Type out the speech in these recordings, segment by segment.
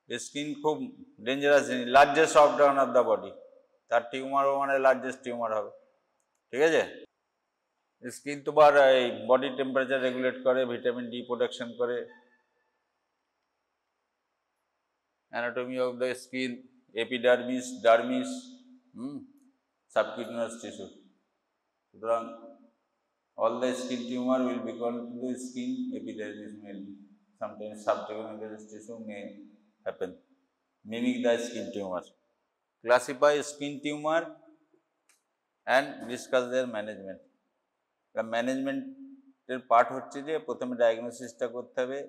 Skin খুব dangerous জিনিস, largest organ of the body, তার টিউমারও মানে লার্জেস্ট টিউমার হবে, ঠিক আছে। স্কিন তোমার এই বডি টেম্পারেচার রেগুলেট করে, ভিটামিন ডি প্রোডাকশন করে, anatomy of the skin, epidermis, dermis, subcutaneous tissue. সুতরাং all the skin tumor will be connected to the skin epidermis mainly. Sometimes subcutaneous tissue may happen, mimic the skin tumor. Classify skin tumor and discuss their management. The management এর part হচ্ছে যে প্রথমে ডায়াগনোসিসটা করতে হবে,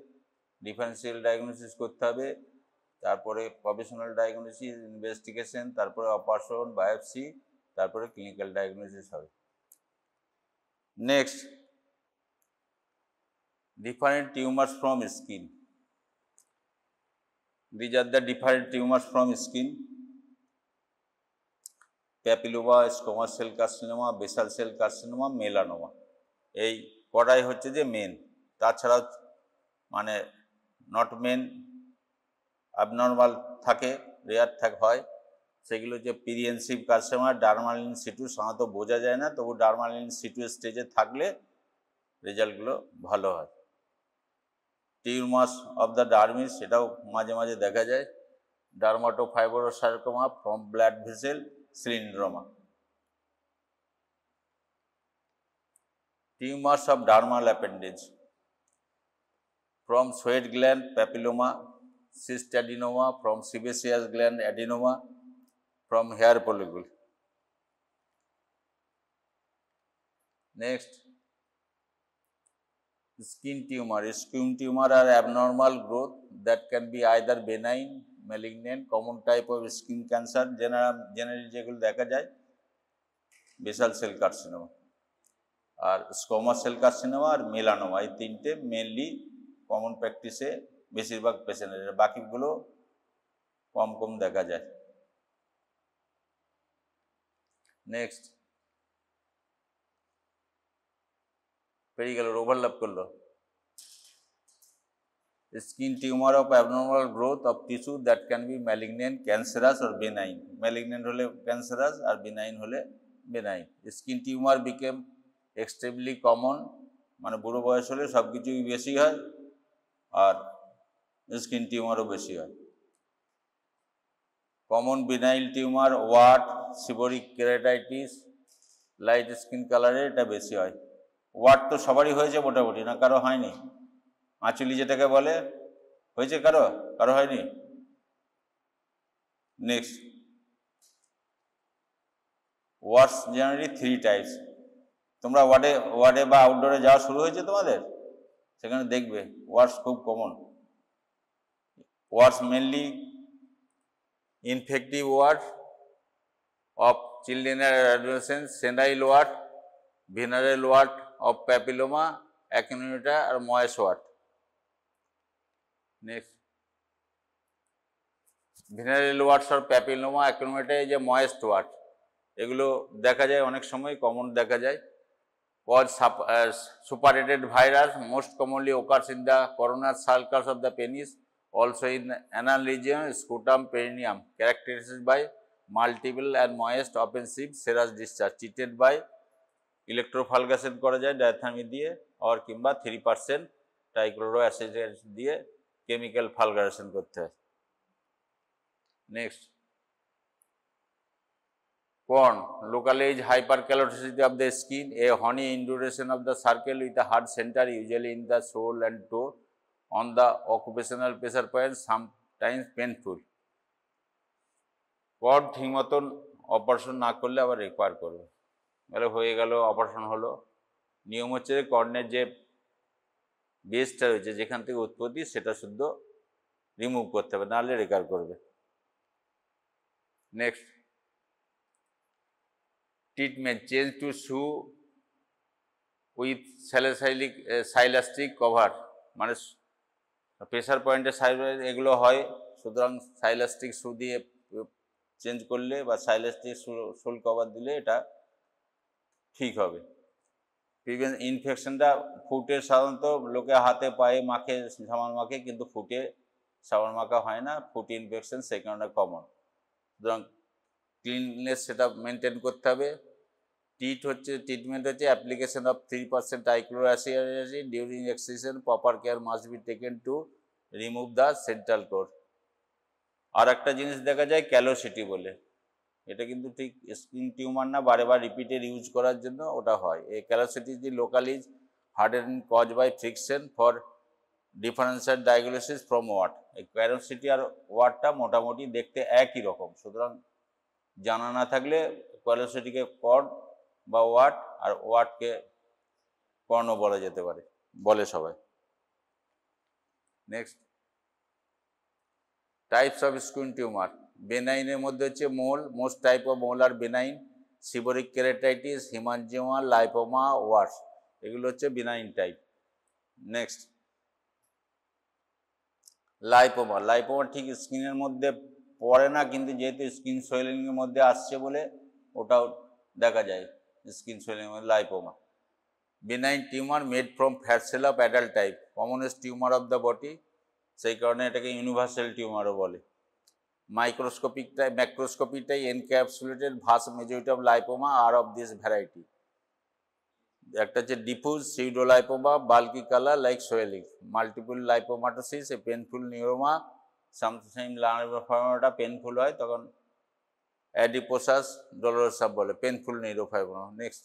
differential diagnosis করতে হবে, তারপরে professional diagnosis, investigation, তারপরে অপারেশন, বায়োপসি, তারপরে ক্লিনিক্যাল ডায়াগনোসিস হবে। Next, different tumors from skin. These are the different tumors from skin: papilloma, squamous cell carcinoma, basal cell carcinoma, melanoma. এই কটাই হচ্ছে যে মেন, তাছাড়া মানে নট মেন, অ্যাবনর্মাল থাকে, রেয়ার হয়, সেগুলো যে পিরিয়েন্সিভ কার্সিনোমা, ডার্মাল ইন সিটু, সাধারণত বোঝা যায় না, তবু ডার্মাল ইন সিটু স্টেজে থাকলে রেজাল্টগুলো ভালো হয়। টিউমার্স অফ দ্য ডার্মিস, সেটাও মাঝে মাঝে দেখা যায়। Dermatofibrosarcoma from blood vessel cylindroma. Tumours of dermal appendage from sweat gland papilloma, cyst adenoma, from sebaceous gland adenoma, from hair follicle. Next, skin tumor. Skin tumor are abnormal growth that can be either benign, malignant, common type of skin cancer. Generally যেগুলো দেখা যায় basal cell carcinoma আর squamous cell carcinoma আর melanoma, এই তিনটে mainly common প্র্যাকটিসে বেশিরভাগ পেশেন্টের, বাকিগুলো কম কম দেখা যায়। নেক্সট, পেরিয়ে গেল, ওভারল্যাপ করলো। Skin tumour of abnormal growth of tissue that can be malignant, cancerous আর বেনাইন। ম্যালিগনেন্ট হলে ক্যান্সারাস আর বেনাইন হলে benign. Skin tumour became extremely common, মানে বুড়ো বয়স হলে সব কিছুই বেশি হয় আর স্কিন টিউমারও বেশি হয়। Common benign tumour wart, seborrhoeic keratitis, light skin কালারে এটা বেশি হয়। ওয়াট তো সবারই হয়েছে মোটামুটি, না কারো হয়নি? আঁচুলি যেটাকে বলে, হয়েছে কারো? কারো হয়নি? নেক্সট, ওয়ার্ডস জেনারেলি 3 টাইপস। তোমরা ওয়ার্ডে বা আউটডোরে যাওয়া শুরু হয়েছে তোমাদের, সেখানে দেখবে ওয়ার্ডস খুব common. Words mainly infective ward of children and adolescents, senile ward, venereal ward of papilloma, acuminata or moist ward. Next, venereal wards or papilloma, acuminata is a moist ward. এগুলো দেখা যায় অনেক সময়, কমন দেখা যায়। Cause suppurated virus most commonly occurs in the coronal sulcus of the penis, also in anal region, scrotum, perineum, characterized by multiple and moist offensive serous discharge, treated by electropulgation করা যায় diathermy দিয়ে, আর কিংবা 3% ট্রাইক্লোরোঅ্যাসিড দিয়ে chemical ফালগারেশন করতে হয়। Next, corn, localized hyperkeratosis of the skin, a horny induration of the circle with a hard center, usually in the sole and toe, on the occupational pressure point, sometimes painful. Cord ঠিক মতন operation না করলে আবার require করবে, তাহলে হয়ে গেল, operation হলো। নিয়ম হচ্ছে কর্নের যে বেসটা রয়েছে, যেখান থেকে উৎপত্তি, সেটা শুদ্ধ রিমুভ করতে হবে, নাহলে রিকোয়ার করবে। Next, treatment, change to shoe with silastic cover, মানে প্রেসার পয়েন্টের সাইড এগুলো হয়, সুতরাং সাইলাস্টিক শু দিয়ে চেঞ্জ করলে বা সাইলাস্টিক সোল কভার দিলে এটা ঠিক হবে। ইনফেকশনটা ফুটে, সাধারণত লোকে হাতে পায়ে মাখে, সামান মাখে, কিন্তু ফুটে সাবান মাখা হয় না, ফুট ইনফেকশন সেই কারণে কমন। সুতরাং ক্লিননেস সেটা মেনটেন করতে হবে। ট্রিটমেন্ট হচ্ছে application of 3% trichloroacid during exercise, proper care must be taken to remove the central core. আর একটা জিনিস দেখা যায় ক্যালোসিটি বলে, এটা কিন্তু ঠিক স্কিন টিউমার না, বারে বার রিপিটেড ইউজ করার জন্য ওটা হয়। এই callosity is local is hardening caused by friction for differential diagnosis from what। এই ক্যালোসিটি আর ওয়াটটা মোটামুটি দেখতে একই রকম, সুতরাং জানা না থাকলে ক্যালোসিটিকে কর্ড বা ওয়াট আর ওয়াটকে কর্ণ বলা যেতে পারে, বলে সবাই। Next, types of skin tumour. বেনাইনের মধ্যে হচ্ছে mole, most type of mole আর benign, seborrhoeic keratitis, haemangioma, lipoma, warts, এগুলো হচ্ছে benign type. Next, lipoma. Lipoma ঠিক স্কিনের মধ্যে পড়ে না, কিন্তু যেহেতু স্কিন সোয়েলিংয়ের মধ্যে আসছে বলে ওটাও দেখা যায় স্কিন সোয়েলিংয়ের মধ্যে lipoma. Benign tumour made from fat cell of adult type, commonest tumour of the body, সেই কারণে এটাকে ইউনিভার্সাল টিউমারও বলে। মাইক্রোস্কোপিকটাই ম্যাক্রোস্কোপিকটাই encapsulated vast majority of lipoma আর অফ দিস ভ্যারাইটি। একটা হচ্ছে diffuse pseudolipoma, bulky colour like swelling, multiple lipomatosis, a painful neuroma, sometime lipomata painful হয়, তখন অ্যাডিপোসাস ডলোরোসা বলে, পেনফুল নিউরোফাইব্রোমা। নেক্সট,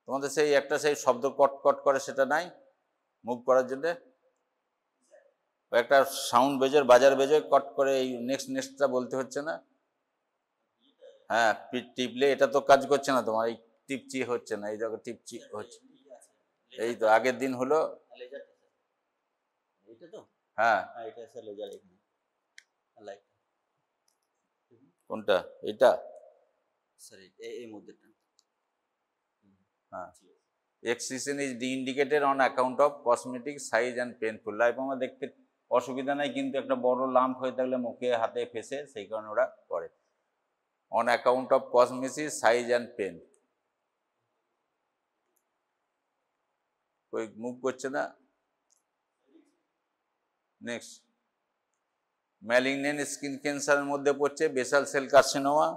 তোমাদের সেই একটা সেই শব্দ কট কট করে সেটা নাই মুভ করার জন্যে, একটা সাউন্ড বাজার বেজে কট করে এই নেক্সটটা বলতে হচ্ছে না। হ্যাঁ, টিপলে এটা তো কাজ করছে না তোমার, এই টিপচি হচ্ছে না, এই জায়গায় টিপচি হচ্ছে। এই তো আগের দিন হলো, হ্যাঁ কোনটা, এইটা হ্যাঁ। Excision is indicated on account of cosmetic size and painful. Lipoma দেখতে অসুবিধা নাই, কিন্তু একটা বড় লাম্প হয়ে থাকলে মুখে হাতে ফেসে, সেই কারণে ওরা করে। On account of cosmetic size and pain, কই মুভ করছে না। নেক্সট, ম্যালিগন্যান্ট স্কিন ক্যান্সারের মধ্যে পড়ছে basal cell carcinoma,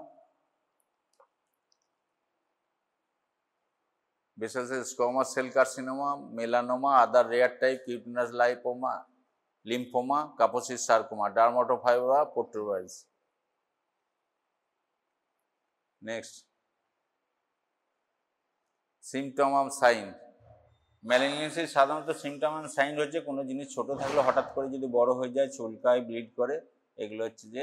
basal cell squamous cell carcinoma, melanoma, other rare type, cutaneous lipoma, lymphoma, Kaposi's sarcoma, dermatofibroma protuberans. Next, symptom of sign. ম্যালিগন্যান্সির সাধারণত symptom and sign হচ্ছে কোনো জিনিস ছোট থাকলে হঠাৎ করে যদি বড় হয়ে যায়, চুলকায়, ব্লিড করে, এগুলো হচ্ছে যে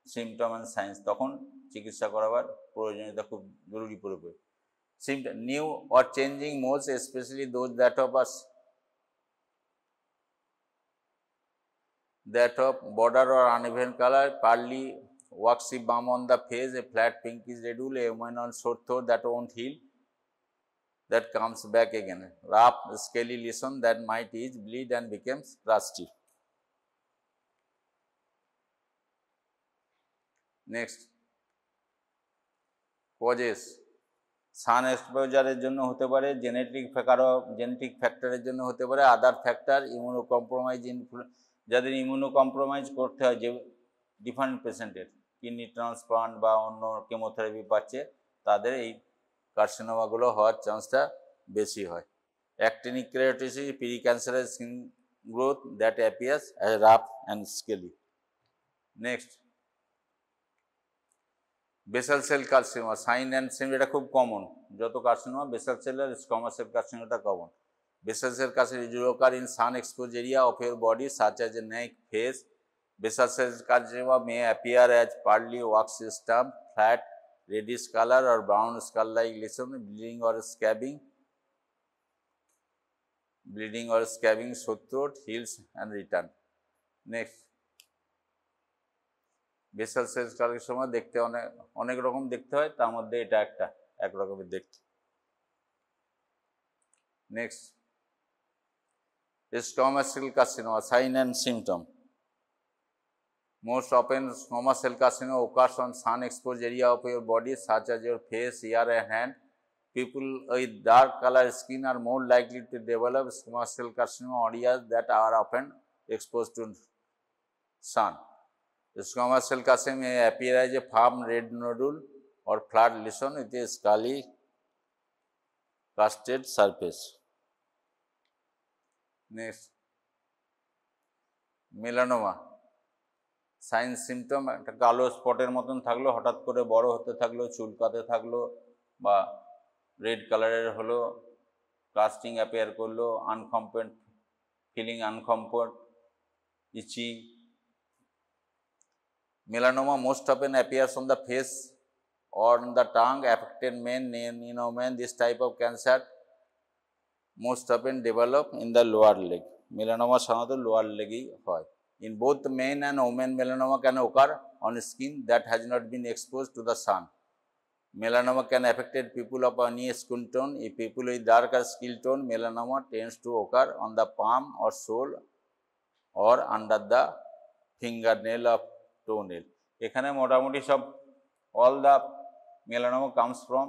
সিমটম অ্যান্ড সাইন্স, তখন চিকিৎসা করাবার প্রয়োজনীয়তা খুব জরুরি পড়বে। Symptom, new or changing moles, especially those that of border or uneven color, pearly waxy bump on the face, a flat pinkish redule, a on sore throat that won't heal, that comes back again, rough scaly lesion that might ease, bleed and becomes crusty. Next, causes. সান এক্সপোজারের জন্য হতে পারে, genetic ফ্যাক্টরের জন্য হতে পারে, আদার factor, immuno compromise, যাদের immuno compromise করতে হয়, যে ডিফারেন্ট পেশেন্টের কিডনি ট্রান্সপ্লান্ট বা অন্য কেমোথেরাপি পাচ্ছে, তাদের এই কার্সিনোমাগুলো হওয়ার চান্সটা বেশি হয়। Actinic keratosis, pre cancerous skin growth that appears as rough and scaly. Next, basal cell carcinoma, sign and symptom, এটা খুব কমন, যত কার্সিনোমা বেসাল সেল আর স্কোয়ামাস সেল কার্সিনোমাটা common. Basal cell carcinoma occur in sun exposed area of your body such as a neck, face. Basal cell carcinoma may appear as pearly waxy stump, flat, reddish color or brown skull-like lesion, bleeding or scabbing, sore throat, heals and return. Next, basal cell carcinoma দেখতে অনেক রকম দেখতে হয়, তার মধ্যে এটা এক রকমের দেখতে। Next, squamous cell carcinoma, sign and symptom. Most often squamous cell carcinoma occurs on sun exposed area of your body such as your face, ear and hand. People with dark color skin are more likely to develop squamous cell carcinoma areas that are often exposed to sun. The squamous cell carcinoma may appear as a firm red nodule or flat lesion with a scaly crusted surface. Next, melanoma. Sign symptom একটা কালো স্পটের মতন থাকলো, হঠাৎ করে বড় হতে থাকলো, চুলকাতে থাকলো, বা রেড কালারের হলো, কাস্টিং অ্যাপিয়ার করলো, আনকমফর্ট feeling, আনকমফর্ট, etching. Melanoma most often appears on the face or on the tongue. Affected men, in women, this type of cancer most often develop in the lower leg. Melanoma সাধারণত lower লেগেই হয়. In both men and women, melanoma can occur on skin that has not been exposed to the sun. Melanoma can affect people of any skin tone. If people with darker skin tone, melanoma tends to occur on the palm or sole or under the fingernail of toenail. এখানে মোটামুটি সব all the melanoma comes from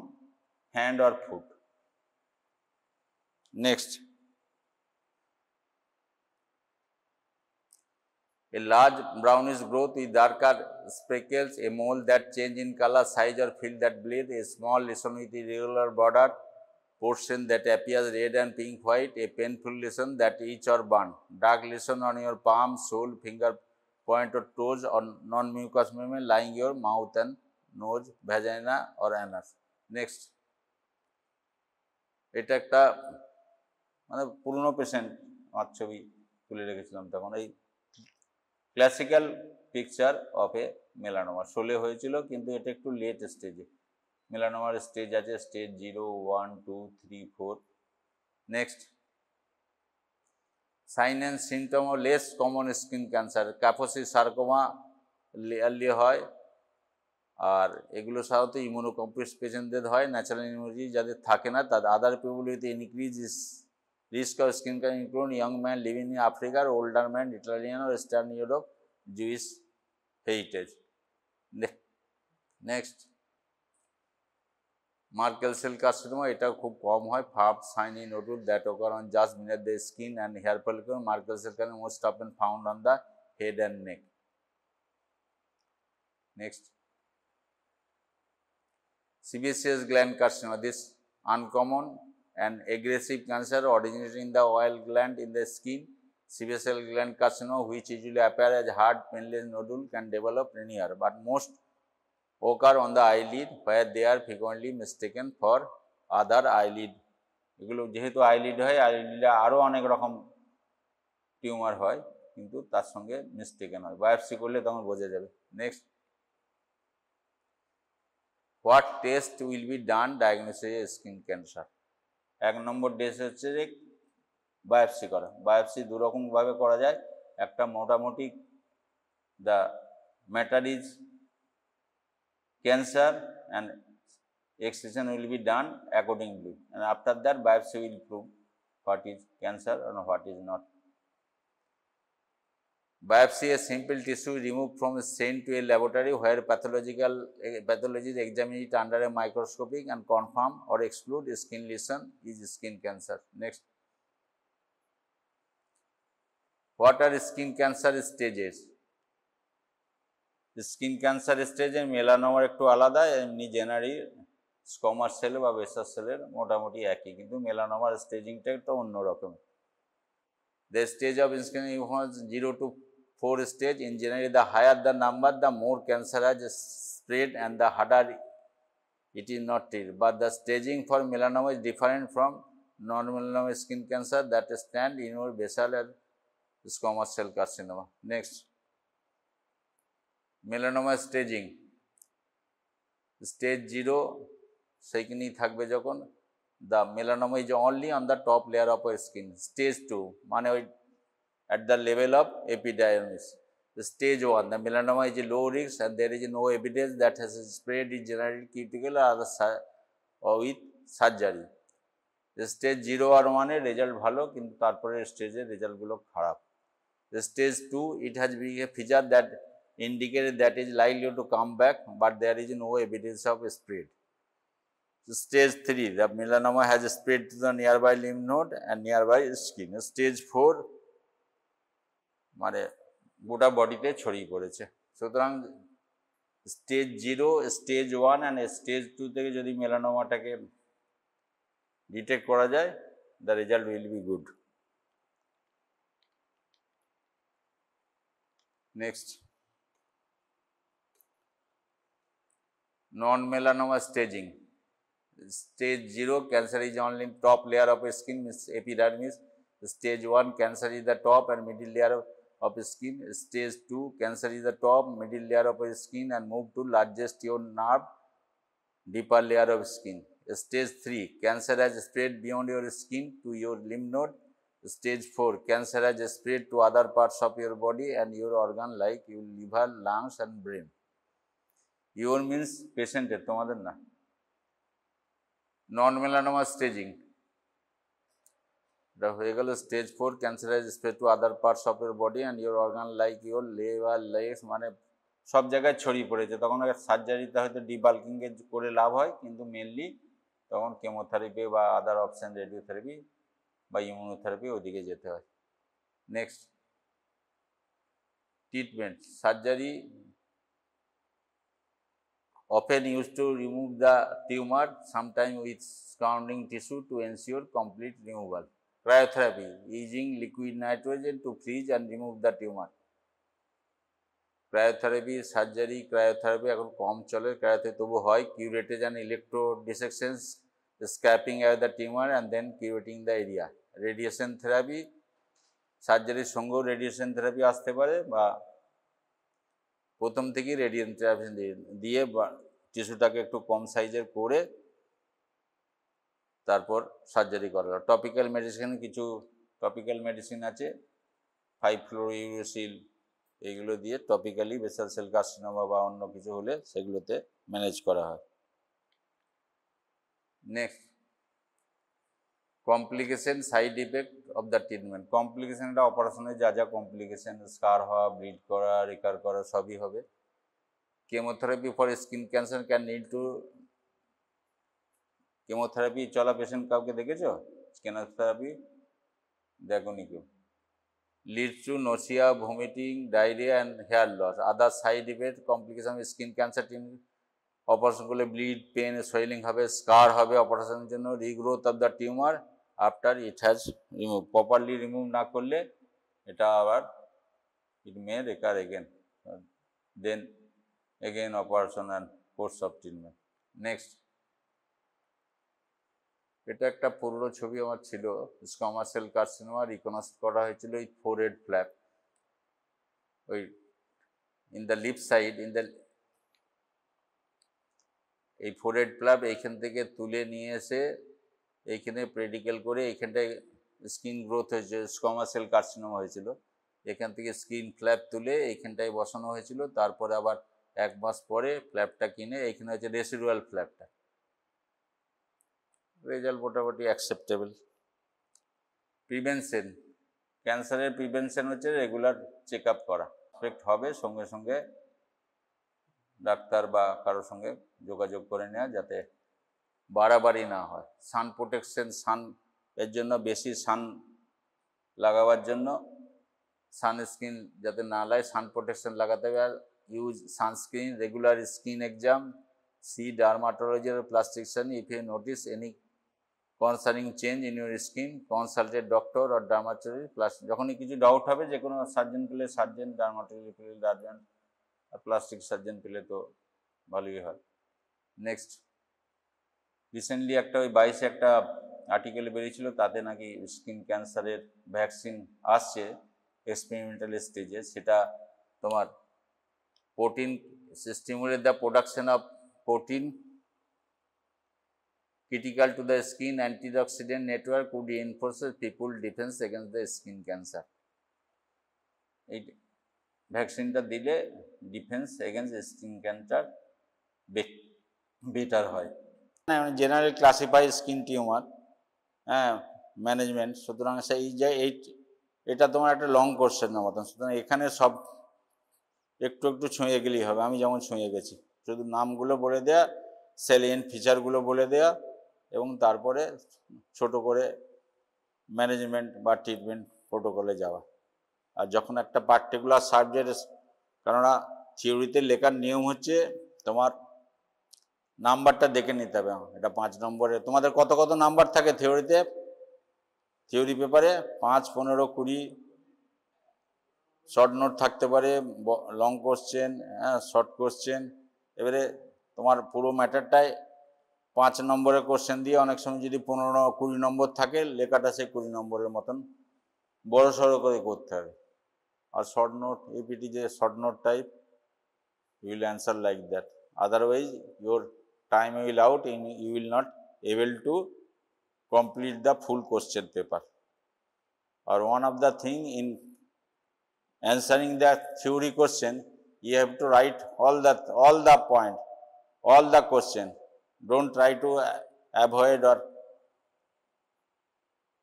hand or foot. Next, a large brownish growth with darker speckles, a mole that change in color, size or field that bleed, a small lesion with irregular border, portion that appears red and pink white, a painful lesion that itch or burn, dark lesion on your palm, sole, finger point or toes or non-mucous membrane lying your mouth and nose, vagina or anus. Next, এটা একটা মানে পুরনো patient আমার ছবি তুলে রেখেছিলাম তখন, এই classical picture of a melanoma. 16 হয়েছিল কিন্তু এটা একটু লেট স্টেজে। মেলানোমার স্টেজ আছে stage 0, 1, 2, 3, 4। Next, sign and symptom ও less common skin cancer. Kaposi sarcoma rarely হয়, আর এগুলো সাধারণত ইমিউনোকম্প্রেসড পেশেন্টদের হয়। ন্যাচারাল ইমিউনিটি যাদের থাকে না, তাদের other people with increase risk of skin can include young man living in Africa, older man, Italian or Eastern Europe, Jewish heritage. Next, Merkel cell carcinoma, এটাও খুব কম হয়। Farb shiny nodule that occur on just beneath the skin and hair follicle. Merkel cell carcinoma most often found on the head and neck. Next, sebaceous gland carcinoma. This uncommon and aggressive cancer originating in the oil gland in the skin. Sebaceous gland carcinoma, which usually appear as hard painless nodule, can develop anywhere, but most occur on the eyelid, where they are frequently mistaken for other eyelid. এগুলো যেহেতু eyelid হয়, আইলিডে আরও অনেক রকম tumour হয়, কিন্তু তার সঙ্গে মিস্টেকেন হয়। বায়োপসি করলে তখন বোঝা যাবে। Next, what test will be done diagnosis skin cancer? 1 number test হচ্ছে যে বায়োপসি করা। বায়োপসি দুরকমভাবে করা যায়। একটা মোটামুটি the matter is cancer and excision will be done accordingly, and after that biopsy will prove what is cancer and what is not. Biopsy, a simple tissue removed from a sent to a laboratory where pathologists examine it under a microscope and confirm or exclude skin lesion is skin cancer. Next, what are skin cancer stages? Skin cancer স্টেজে মেলানোমার একটু আলাদা, এমনি জেনারি squamous sell বা বেসার সেলের মোটামুটি একই, কিন্তু মেলানোমার স্টেজিংটা একটু অন্যরকম। The stage of skin is 0 to 4 stage. In general, the higher the number, the more cancer has spread and the harder it is not treated. But the staging for melanoma is different from non-melanoma skin cancer that stand in your basal and squamous cell carcinoma. Next, melanoma staging. Stage 0 সেইখানেই থাকবে যখন the melanoma is only on the top layer of your skin. Stage 2 মানে ওই at the level of epidermis. The stage 1, the melanoma is low risk and there is no evidence that has spread in general cuticle or with surgery. The stage 0 আর 1 এর result ভালো, কিন্তু তারপরে স্টেজের রেজাল্টগুলো খারাপ। The stage 2, it has been a feature that indicated that is likely to come back, but there is no evidence of spread. Stage 3, the melanoma has spread to the nearby lymph node and nearby skin. Stage 4, মানে গোটা বডিতে ছড়িয়ে পড়েছে। সুতরাং stage 0, stage 1 and stage 2 থেকে যদি মেলানোমাটাকে detect করা যায়, the result will be good. Next, non-melanoma staging. Stage 0, cancer is only top layer of skin, means epidermis. Stage 1, cancer is the top and middle layer of skin. Stage 2, cancer is the top, middle layer of skin and move to largest your nerve, deeper layer of skin. Stage 3, cancer has spread beyond your skin to your lymph node. Stage 4, cancer has spread to other parts of your body and your organ like your liver, lungs and brain. Your means patient এর, তোমাদের না। নন melanoma staging, এটা হয়ে গেল stage 4, cancer has spread to other parts of your body and your organ like your liver, legs, মানে সব জায়গায় ছড়িয়ে পড়েছে। তখন সার্জারিতে হয়তো ডিবাল্কিং করে লাভ হয়, কিন্তু মেনলি তখন কেমোথেরাপি বা আদার অপশন, রেডিওথেরাপি বা ইমিউনোথেরাপি ওদিকে যেতে হয়। Next, treatment. Surgery often used to remove the tumor, sometimes with surrounding tissue to ensure complete removal. Cryotherapy, using liquid nitrogen to freeze and remove the tumor. Cryotherapy, surgery, cryotherapy এখন কম চলে, cryotherapy তবু হয়। Curettage and electrodissections, scraping away the tumor and then curating the area. Radiation therapy, সার্জারির সঙ্গেও radiation therapy আসতে পারে, বা প্রথম থেকেই রেডিয়েশন থেরাপি দিয়ে বা টিস্যুটাকে একটু কম সাইজের করে তারপর সার্জারি করা। টপিক্যাল মেডিসিন, কিছু টপিক্যাল মেডিসিন আছে 5-ফ্লোরোইউরেসিল, এইগুলো দিয়ে টপিক্যালি বেসাল সেল কার্সিনোমা বা অন্য কিছু হলে সেগুলোতে ম্যানেজ করা হয়। Next, complication, side effect of the treatment. কমপ্লিকেশনটা অপারেশনে যা যা কমপ্লিকেশন, স্কার হওয়া, ব্লিড করা, রিকার করা সবই হবে। Chemotherapy for skin cancer can need to, chemotherapy চলা পেশেন্ট কাউকে দেখেছো? কেমোথেরাপি দেখোনি কেউ। Leads to nausea, vomiting, diarrhoea and hair loss. Other side effect complication skin cancer treatment, operation করলে ব্লিড, পেন, সোয়েলিং হবে, স্কার হবে অপারেশনের জন্য। Regrowth of the tumour after it has remove, properly remove না করলে এটা আবার it may recur again, then again operation and course of treatment. Next, এটা একটা পুরনো ছবি আমার ছিল, স্কোয়ামাস সেল কার্সিনোমা রিকগনাইজ করা হয়েছিল এই ফোরহেড ফ্ল্যাপ, ওই in the lift side, in the এই ফোরহেড ফ্ল্যাপ এইখান থেকে তুলে নিয়ে এসে এইখানে প্রেডিকেল করে এইখানটায় স্কিন গ্রোথ হয়েছে, স্কোয়ামাস সেল কার্সিনোমা হয়েছিল। এখান থেকে স্কিন ফ্ল্যাপ তুলে এইখানটায় বসানো হয়েছিল, তারপরে আবার 1 মাস পরে ফ্ল্যাপটা কিনে এইখানে হচ্ছে রেসিডুয়াল ফ্ল্যাপটা। রেজাল্ট মোটামুটি অ্যাকসেপ্টেবল। প্রিভেনশন, ক্যান্সারের প্রিভেনশন হচ্ছে রেগুলার চেক আপ করা। এফেক্ট হবে সঙ্গে সঙ্গে ডাক্তার বা কারোর সঙ্গে যোগাযোগ করে নেওয়া, যাতে বাড়াবাড়ি না হয়। সান প্রোটেকশন, সান এর জন্য বেশি সান লাগাবার জন্য সানস্ক্রিন যাতে না লাগে, সান প্রোটেকশন লাগাতে হবে। আর use sunscreen, regular skin exam, see dermatology or plastic surgeon if you notice any concerning change in your skin, consult a doctor or dermatologist plus যখনই কিছু ডাউট হবে যে কোনো সার্জন পেলে সার্জন, ডার্মাটোলজি পেলে ডার্মান, আর প্লাস্টিক সার্জন পেলে তো ভালোই হয়। নেক্সট, রিসেন্টলি একটা ওই 22-এ একটা আর্টিকেল বেরিয়েছিল, তাতে নাকি স্কিন ক্যান্সারের ভ্যাকসিন আসছে এক্সপেরিমেন্টাল স্টেজে। সেটা তোমার protein, stimulate the production of protein critical to the skin antioxidant network could reinforce people defense against the skin cancer. এই ভ্যাকসিনটা দিলে defence against skin cancer better হয়। জেনারেল ক্লাসিফাই স্কিন টিউমার, হ্যাঁ, management. সুতরাং সেই যে এটা তোমার একটা লং কোশ্চেনের মতন, সুতরাং এখানে সব একটু একটু ছুঁয়ে গেলেই হবে। আমি যেমন ছুঁয়ে গেছি, শুধু নামগুলো বলে দেয়া, সেলিয়েন্ট ফিচারগুলো বলে দেয়া, এবং তারপরে ছোট করে ম্যানেজমেন্ট বা ট্রিটমেন্ট প্রোটোকলে যাওয়া। আর যখন একটা পার্টিকুলার সাবজেক্ট, কেননা থিওরিতে লেখার নিয়ম হচ্ছে তোমার নাম্বারটা দেখে নিতে হবে। এটা 5 নম্বরে, তোমাদের কত কত নাম্বার থাকে থিওরিতে? থিওরি পেপারে 5, 15, 20 শর্ট নোট থাকতে পারে, লং কোশ্চেন, শর্ট কোশ্চেন। এবারে তোমার পুরো ম্যাটারটাই 5 নম্বরের কোশ্চেন দিয়ে অনেক সময় যদি 15-20 নম্বর থাকে, লেখাটা সেই 20 নম্বরের মতন বড় সড়ো করে করতে হবে। আর শর্ট নোট, এপিটি যে short note type, you will answer like that, otherwise your time will out and you will not able to complete the full question paper. Or one of the thing in answering the theory question, you have to write all the point, all the question. Don't try to avoid or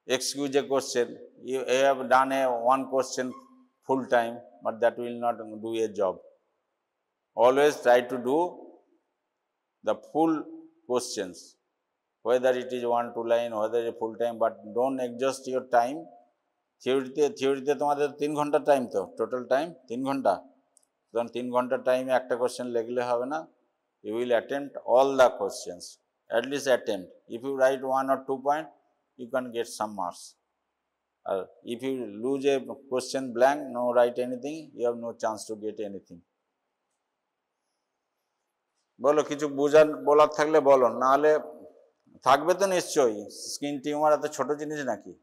excuse a question. You have done one question full time, but that will not do a job. Always try to do the full questions, whether it is 1-2 line, whether it is full time, but don't exhaust your time. থিওরিতে তোমাদের 3 ঘন্টা time, তো total time 3 ঘন্টা। তখন 3 ঘন্টা টাইমে একটা question লিখলে হবে না। You will attempt all the questions, at least attempt. If you write 1 or 2 point, you can get some marks. If you lose a question blank, no write anything, you have no chance to get anything. বলো, কিছু বলার থাকলে বলো, নাহলে থাকবে তো নিশ্চয়ই। Skin tumour এত ছোট জিনিস নাকি?